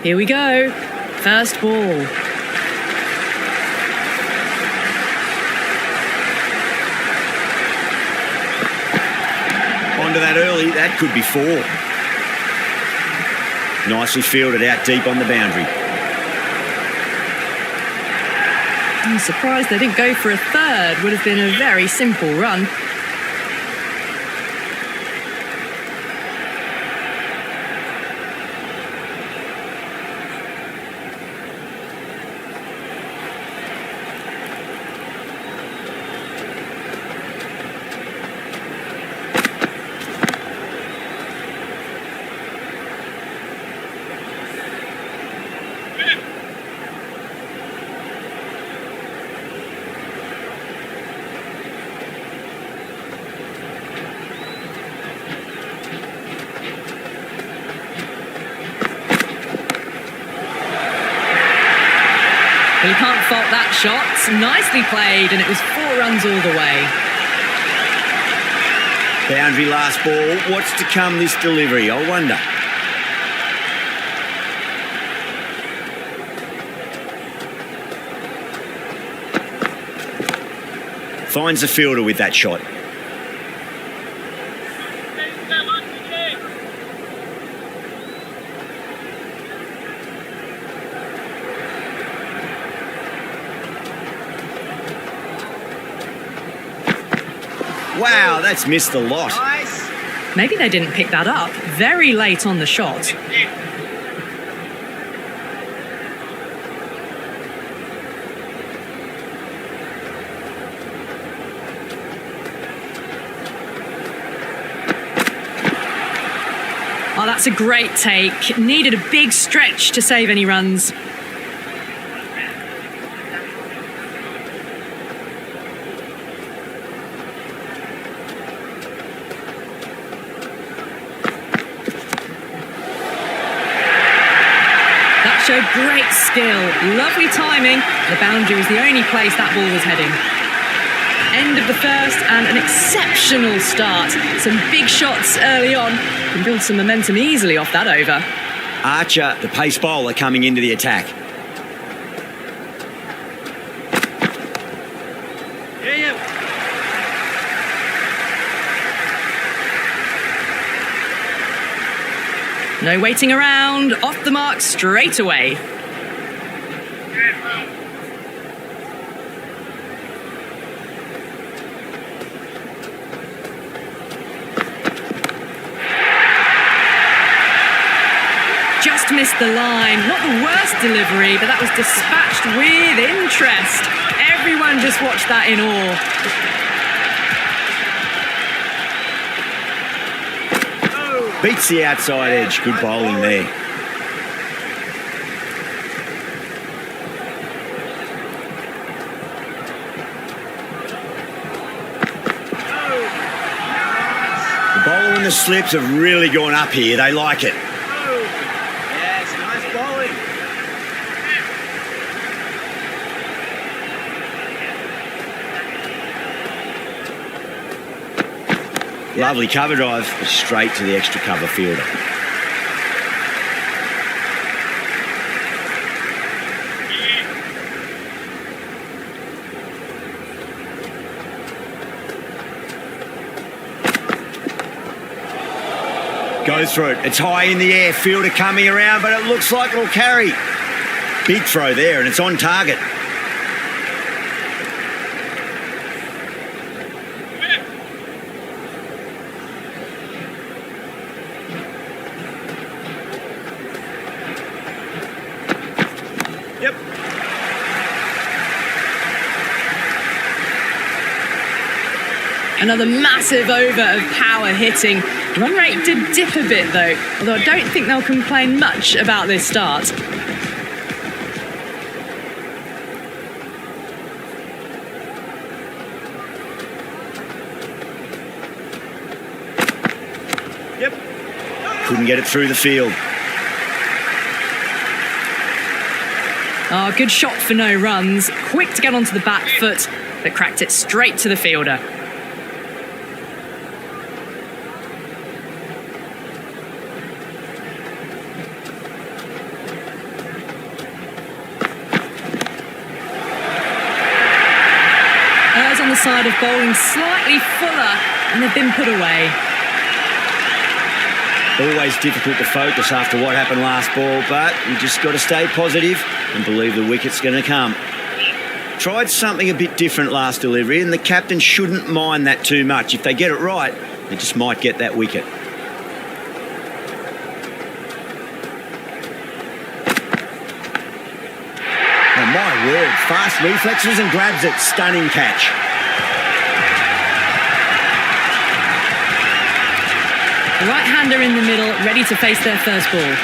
Here we go. First ball. Onto that early, that could be 4. Nicely fielded out deep on the boundary. I'm surprised they didn't go for a third. Would have been a very simple run. He can't fault that shot. Nicely played, and it was 4 runs all the way. Boundary last ball. What's to come this delivery, I wonder? Finds the fielder with that shot. Wow, that's missed a lot. Maybe they didn't pick that up. Very late on the shot. Oh, that's a great take. Needed a big stretch to save any runs. Showed great skill, lovely timing. The boundary was the only place that ball was heading. End of the first and an exceptional start. Some big shots early on. Can build some momentum easily off that over. Archer, the pace bowler, coming into the attack. No waiting around, off the mark straight away. Just missed the line. Not the worst delivery, but that was dispatched with interest. Everyone just watched that in awe. Beats the outside edge. Good bowling there. The bowler and the slips have really gone up here. They like it. Yes, nice bowling. Lovely cover drive, straight to the extra cover fielder. Goes through it. It's high in the air. Fielder coming around, but it looks like it'll carry. Big throw there, and it's on target. Another massive over of power hitting. Run rate did dip a bit though, although I don't think they'll complain much about this start. Couldn't get it through the field. Oh, good shot for no runs. Quick to get onto the back foot, but cracked it straight to the fielder. on the side of bowling slightly fuller, and they've been put away. Always difficult to focus after what happened last ball, but you just got to stay positive and believe the wicket's going to come. Tried something a bit different last delivery, and the captain shouldn't mind that too much. If they get it right, they just might get that wicket. Oh, my word. Fast reflexes and grabs it. Stunning catch. The right-hander in the middle, ready to face their first ball.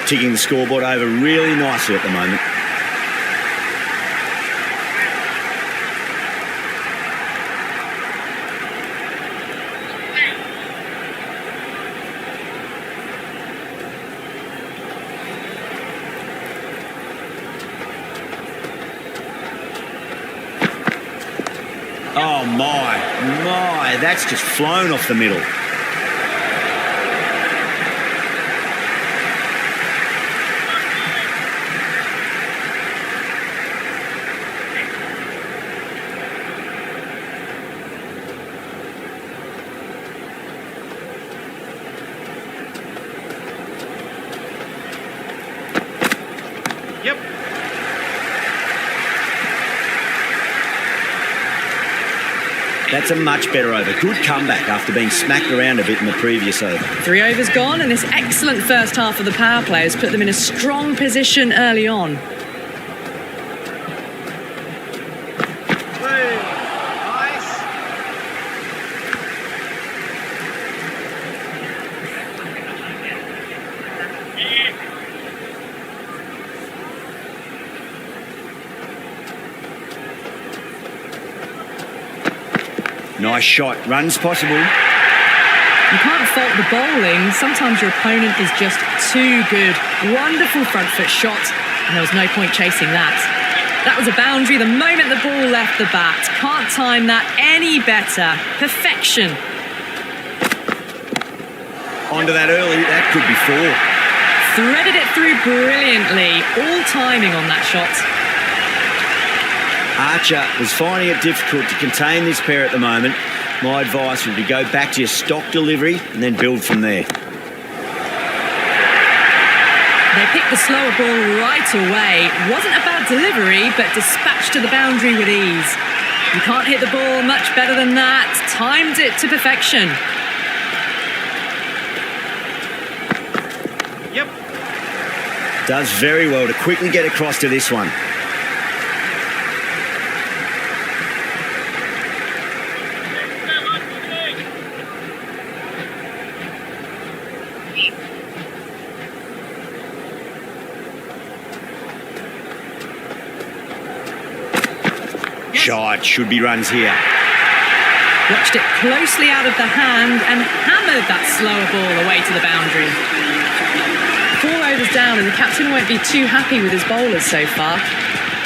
Ticking the scoreboard over really nicely at the moment. Oh my, that's just flown off the middle. Yep. That's a much better over. Good comeback after being smacked around a bit in the previous over. 3 overs gone, and this excellent first half of the power play has put them in a strong position early on. Nice. Nice shot. Runs possible. You can't fault the bowling. Sometimes your opponent is just too good. Wonderful front foot shot, and there was no point chasing that. That was a boundary the moment the ball left the bat. Can't time that any better. Perfection. Onto that early. That could be 4. Threaded it through brilliantly. All timing on that shot. Archer was finding it difficult to contain this pair at the moment. My advice would be go back to your stock delivery and then build from there. They picked the slower ball right away. Wasn't a bad delivery, but dispatched to the boundary with ease. You can't hit the ball much better than that. Timed it to perfection. Yep. Does very well to quickly get across to this one. Shot. Should be runs here. Watched it closely out of the hand and hammered that slower ball away to the boundary. 4 overs down, and the captain won't be too happy with his bowlers so far.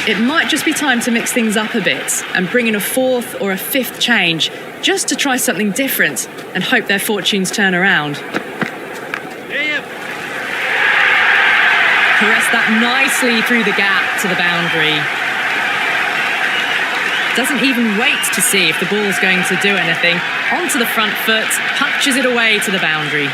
It might just be time to mix things up a bit and bring in a 4th or a 5th change just to try something different and hope their fortunes turn around. Yep. Caress that nicely through the gap to the boundary. Doesn't even wait to see if the ball's going to do anything. Onto the front foot, punches it away to the boundary.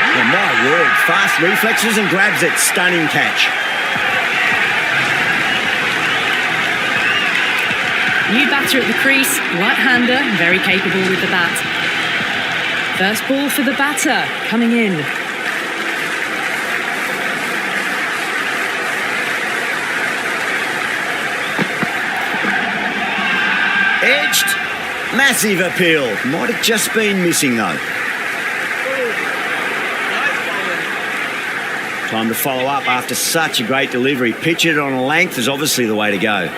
Oh, my word. Fast reflexes and grabs it. Stunning catch. New batter at the crease, right-hander, very capable with the bat. First ball for the batter, coming in. Edged. Massive appeal. Might have just been missing though. Nice bowling. Time to follow up after such a great delivery. Pitch it on a length is obviously the way to go.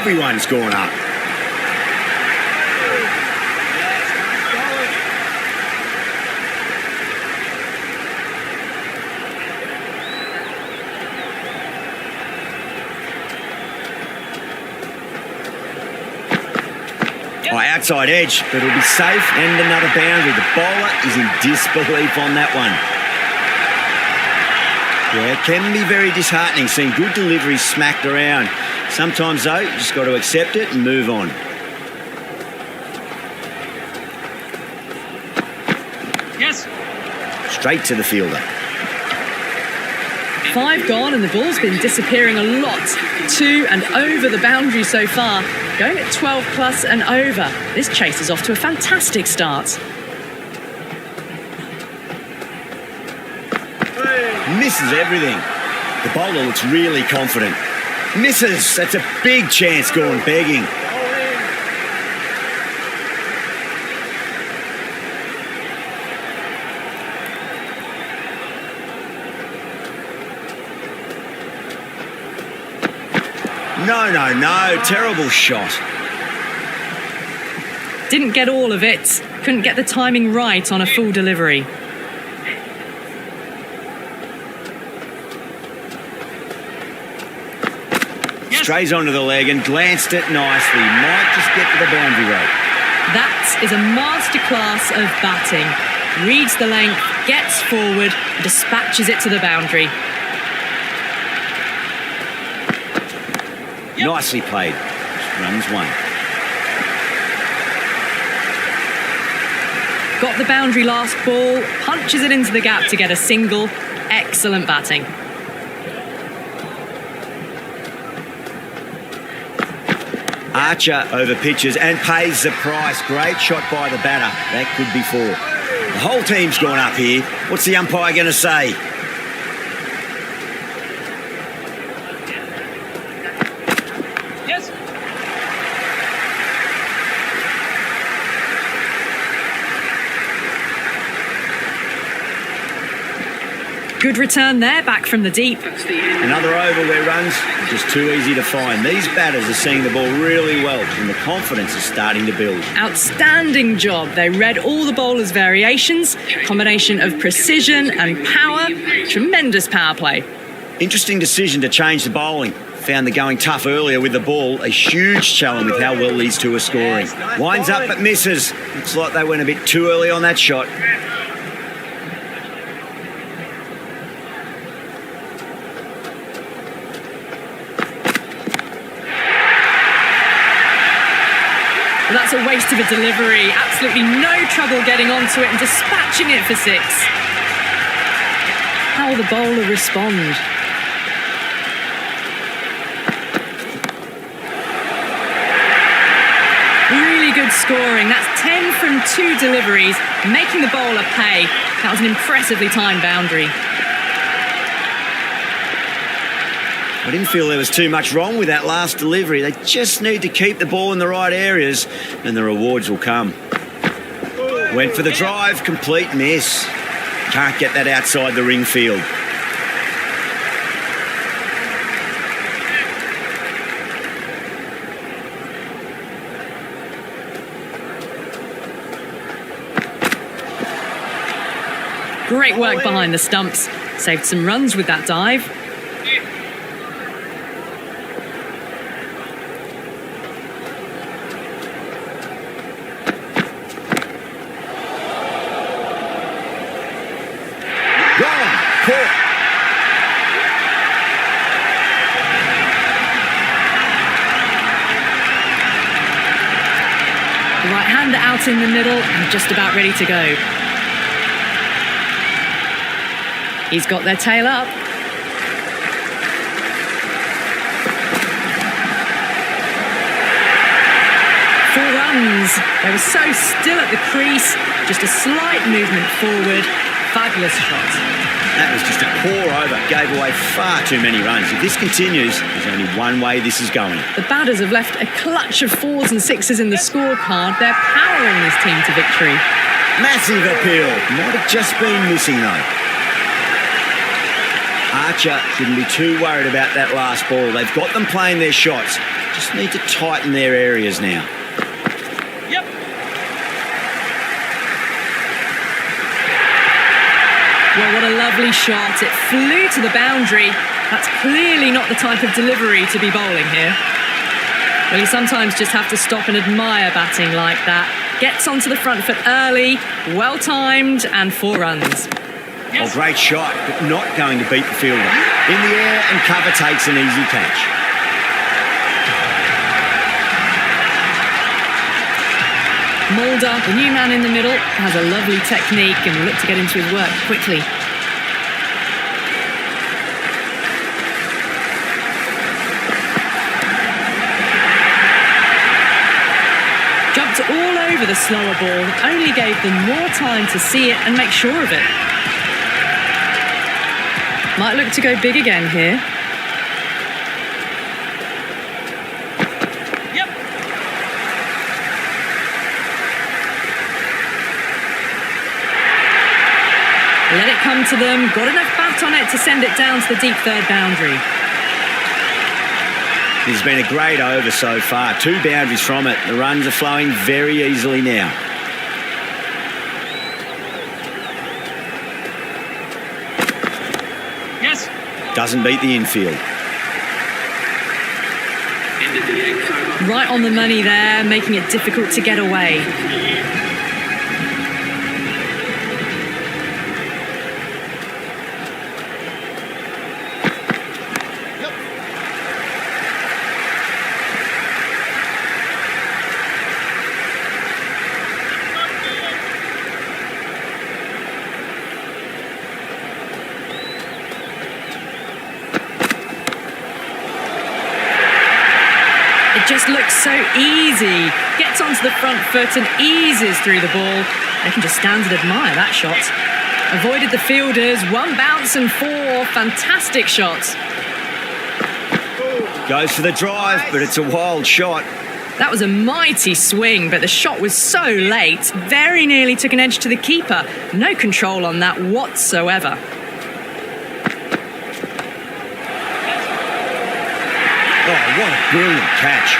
Everyone's gone up. Outside edge, but it'll be safe and another boundary. The bowler is in disbelief on that one. Yeah, it can be very disheartening seeing good deliveries smacked around. Sometimes, though, you just got to accept it and move on. Yes. Straight to the fielder. 5 gone and the ball's been disappearing a lot to and over the boundary so far. Going at 12 plus and over. This chase is off to a fantastic start. Misses everything. The bowler looks really confident. Misses. That's a big chance gone begging. No. Terrible shot. Didn't get all of it. Couldn't get the timing right on a full delivery. Strays onto the leg and glanced it nicely. Might just get to the boundary rope. That is a masterclass of batting. Reads the length, gets forward, dispatches it to the boundary. Nicely played. Runs one. Got the boundary last ball, punches it into the gap to get a single. Excellent batting. Archer over pitches and pays the price. Great shot by the batter. That could be 4. The whole team's gone up here. What's the umpire going to say? Yes. Good return there, back from the deep. Another over where runs are just too easy to find. These batters are seeing the ball really well and the confidence is starting to build. Outstanding job. They read all the bowler's variations, combination of precision and power. Tremendous power play. Interesting decision to change the bowling. Found the going tough earlier with the ball. A huge challenge with how well these two are scoring. Winds up but misses. Looks like they went a bit too early on that shot. Well, that's a waste of a delivery. Absolutely no trouble getting onto it and dispatching it for 6. How will the bowler respond? Really good scoring. That's 10 from 2 deliveries, making the bowler pay. That was an impressively timed boundary. I didn't feel there was too much wrong with that last delivery. They just need to keep the ball in the right areas and the rewards will come. Went for the drive, complete miss. Can't get that outside the ring field. Great work behind the stumps. Saved some runs with that dive. The right-hander out in the middle and just about ready to go. He's got their tail up. 4 runs. They were so still at the crease. Just a slight movement forward. Fabulous shot. That was just a poor over. Gave away far too many runs. If this continues, there's only one way this is going. The batters have left a clutch of 4s and 6s in the scorecard. They're powering this team to victory. Massive appeal. Might have just been missing though. Archer shouldn't be too worried about that last ball. They've got them playing their shots. Just need to tighten their areas now. Yep. Well, what a lovely shot. It flew to the boundary. That's clearly not the type of delivery to be bowling here. Well, you sometimes just have to stop and admire batting like that. Gets onto the front foot early, well timed, and 4 runs. Oh, great shot, but not going to beat the fielder. In the air and cover takes an easy catch. Mulder, the new man in the middle, has a lovely technique and will look to get into his work quickly. Jumped all over the slower ball, only gave them more time to see it and make sure of it. Might look to go big again here. Yep. Let it come to them, got enough bat on it to send it down to the deep third boundary. This has been a great over so far. 2 boundaries from it. The runs are flowing very easily now. Yes. Doesn't beat the infield. Right on the money there, making it difficult to get away. It just looks so easy. Gets onto the front foot and eases through the ball. They can just stand and admire that shot. Avoided the fielders, 1 bounce and 4 fantastic shots. Goes for the drive, but it's a wild shot. That was a mighty swing, but the shot was so late. Very nearly took an edge to the keeper. No control on that whatsoever. Oh, what a brilliant catch.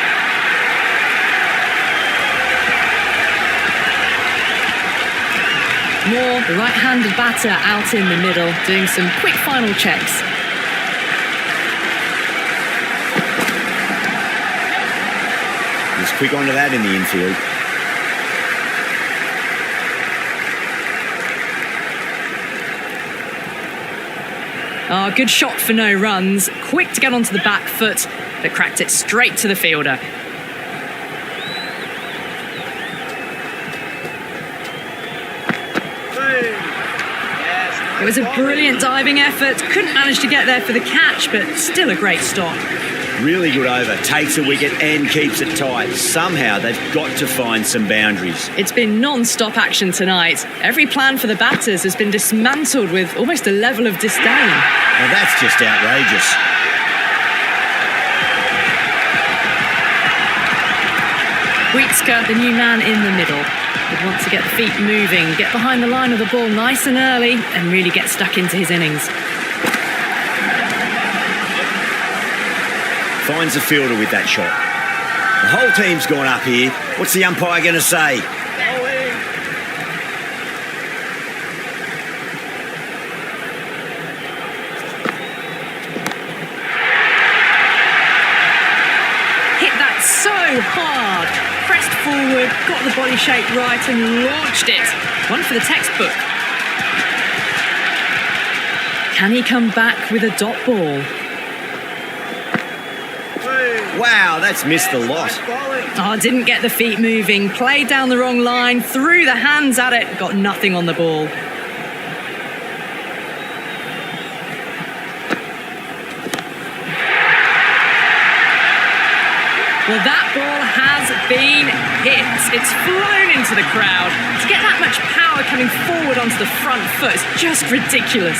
Moore, the right-handed batter, out in the middle, doing some quick final checks. He's quick onto that in the infield. Oh, good shot for no runs. Quick to get onto the back foot, but cracked it straight to the fielder. It was a brilliant diving effort. Couldn't manage to get there for the catch, but still a great stop. Really good over. Takes a wicket and keeps it tight. Somehow they've got to find some boundaries. It's been non-stop action tonight. Every plan for the batters has been dismantled with almost a level of disdain. Now that's just outrageous. Wheatsker, the new man in the middle, would want to get the feet moving, get behind the line of the ball nice and early, and really get stuck into his innings. Finds the fielder with that shot. The whole team's gone up here. What's the umpire going to say? Hit that so hard. Pressed forward, got the body shape right and launched it. One for the textbook. Can he come back with a dot ball? Wow, that's missed the lot. Oh, didn't get the feet moving. Played down the wrong line, threw the hands at it, got nothing on the ball. Well, that ball has been hit. It's flown into the crowd. To get that much power coming forward onto the front foot is just ridiculous.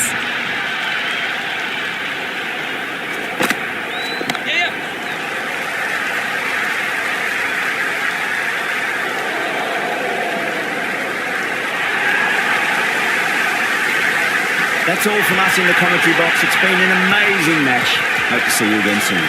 Yeah. That's all from us in the commentary box. It's been an amazing match. Hope to see you again soon.